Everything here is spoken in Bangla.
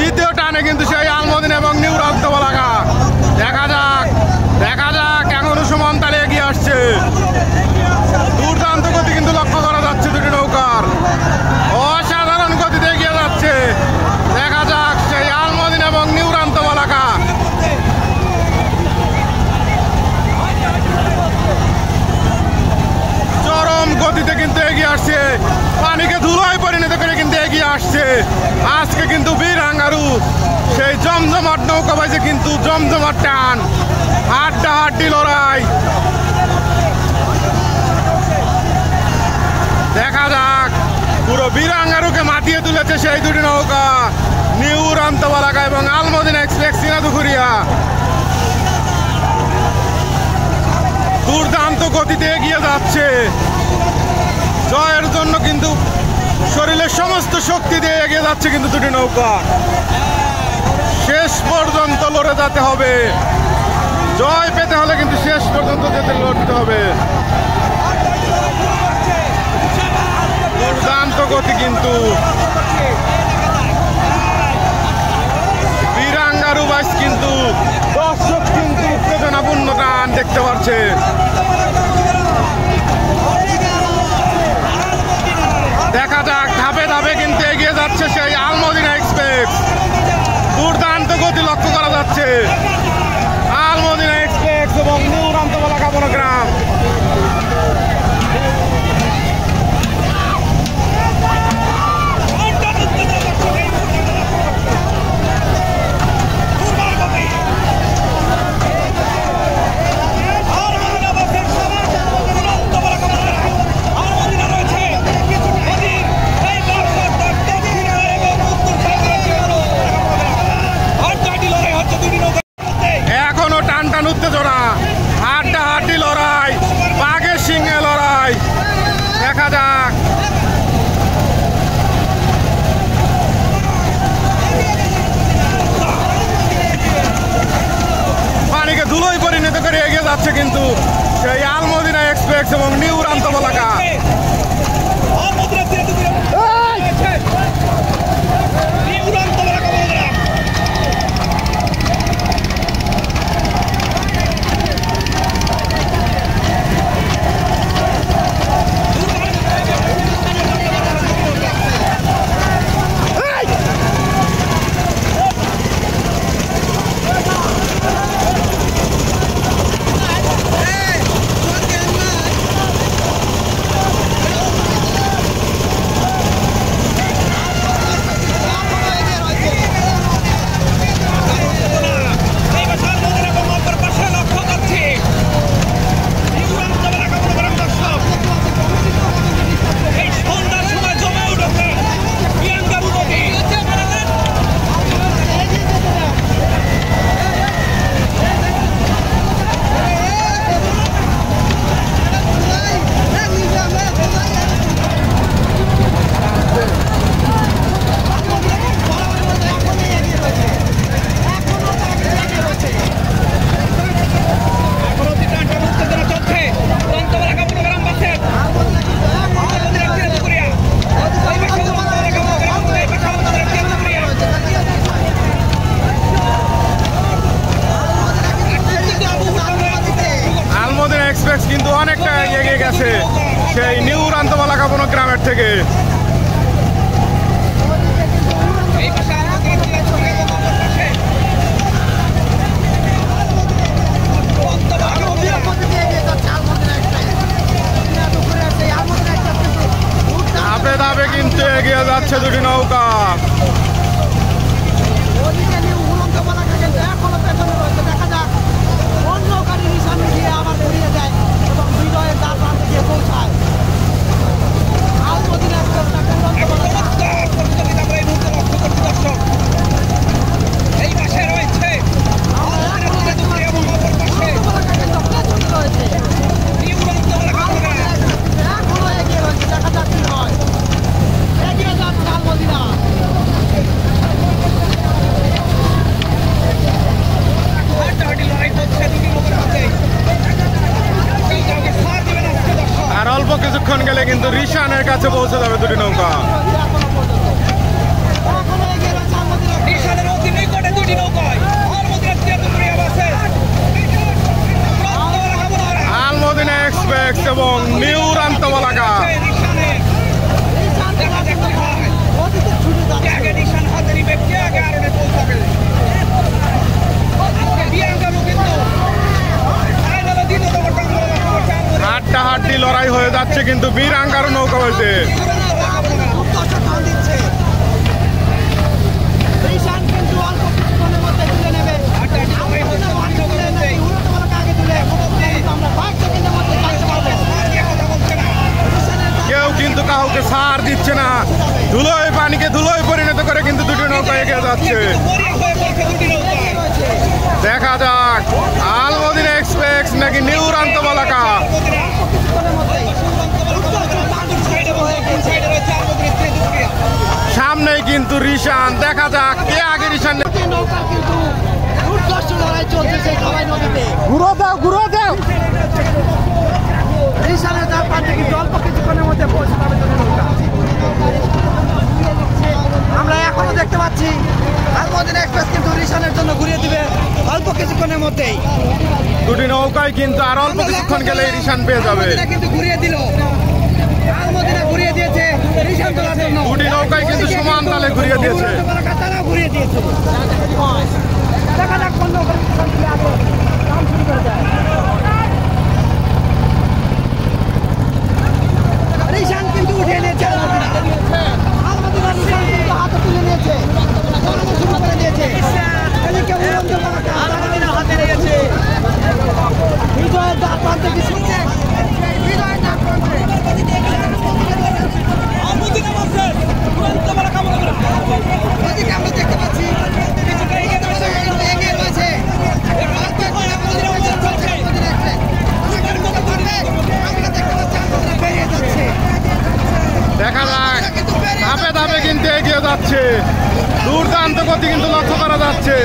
দ্বিতীয় টানে কিন্তু সেই আলমদিনা এবং নিউ রামতবলাকা। দেখা যাক এখনো সমান তালে এগিয়ে আসছে। দুর্দান্ত গতি কিন্তু লক্ষ্য করা যাচ্ছে দুটি নৌকার, অসাধারণ গতিতে এগিয়ে যাচ্ছে। দেখা যাক সেই আলমদিনা এবং নিউ রামতবলাকা। চরম গতিতে কিন্তু এগিয়ে আসছে, পানিকে ধুলোয় পরিণত করে কিন্তু এগিয়ে আসছে। আজকে কিন্তু বীর আঙ্গারু সেই জমজমাট নৌকা বাজে কিন্তু জমজমাট টান, হাড্ডাহাড্ডি লড়াই। দেখা যাক পুরো বীর আঙ্গারুকে মাতিয়ে তুলেছে সেই দুটি নৌকা, নিউ রামতবলাকা এবং আলমদিনা এক্সপ্রেস সিনাদুখুরিয়া। দুর্দান্ত গতিতে এগিয়ে যাচ্ছে, জয়ের জন্য কিন্তু শরীরের সমস্ত শক্তি দিয়ে এগিয়ে যাচ্ছে কিন্তু দুটি নৌকা। শেষ পর্যন্ত লড়ে যেতে হবে, জয় পেতে হলে কিন্তু শেষ পর্যন্ত যেতে লড়তে হবে। দুর্দান্ত গতি কিন্তু বীরাঙ্গারু বাইস কিন্তু দর্শক কিন্তু উত্তেজনাপূর্ণ টান দেখতে পাচ্ছে। দেখা যাক ধাপে ধাপে কিন্তু এগিয়ে যাচ্ছে সেই আলমদিনা এক্সপ্রেস। দুর্দান্ত গতি লক্ষ্য করা যাচ্ছে আলমদিনা এক্সপ্রেস এবং নিউ রামতবলাকা বনগ্রাম। উত্তেজনা, হাড্ডাহাড্ডি লড়াই, বাঘের সিংহে লড়াই। দেখা যাক পানিকে ধুলোয় পরিণত করে এগিয়ে যাচ্ছে কিন্তু সেই আলমদিনা এক্সপ্রেস এবং নিউ রামতবলাকা। কিন্তু অনেকটা এগিয়ে গেছে সেই নিউ রামতবলাকা বনগ্রামের থেকে। ধাপে ধাপে কিন্তু এগিয়ে যাচ্ছে দুটি নৌকা। কিছুক্ষণ গেলে কিন্তু রিশানের কাছে পৌঁছে যাবে দুটি নৌকা। আলমদিনা এক্সপ্রেস এবং নিউ রান্তবালাকা। হাড্ডাহাড্ডি লড়াই হয়ে যাচ্ছে কিন্তু বীরাঙ্গার নৌকা হয়েছে। কেউ কিন্তু কাউকে সার দিচ্ছে না, ধুলোয় পানিকে ধুলোয় পরিণত করে কিন্তু দুটি নৌকা এগিয়ে যাচ্ছে। দেখা যাক আলমদিনা এক্সপ্রেস নাকি নিউ রান্তবালাকা। সামনেই কিন্তু রিশান, দেখা যাক কে আগে রিশান। ঘুরো দাও ঘুরো দাও। আমরা এখনো দেখতে পাচ্ছি আলমদিনা এক্সপ্রেস কিন্তু রিশানের জন্য ঘুরিয়ে দিবে অল্প কিছুক্ষণের মধ্যেই। দুটি নৌকায় কিন্তু আর অল্প কিছুক্ষণ গেলে রিশান পেয়ে যাবে। কিন্তু ঘুরিয়ে দিল, আলমদিনা ঘুরিয়ে দিয়েছে রিশান তোলার জন্য। দুটি নৌকায় কিন্তু সমান তালে ঘুরিয়ে দিয়েছে। তারাও ঘুরিয়ে দিয়েছে। দেখা যাক কোন নৌকা কাম শুরু করে যায়। রিশান কিন্তু উঠিয়ে নিয়েছে আলমদিনা রিশান কিন্তু হাতে তুলে নিয়েছে, শুরু করে দিয়েছে। এদিকে আলমদিনা হাতে নিয়েছে বিজয়ের দ্বার প্রান্তে কিছু বিজয়ের দ্বার প্রান্তে এদিকে আমরা দেখতে পাচ্ছি এগিয়ে রয়েছে। দেখা যাক ধাপে ধাপে কিন্তু এগিয়ে যাচ্ছে, দুর্দান্ত গতি কিন্তু লক্ষ্য করা যাচ্ছে।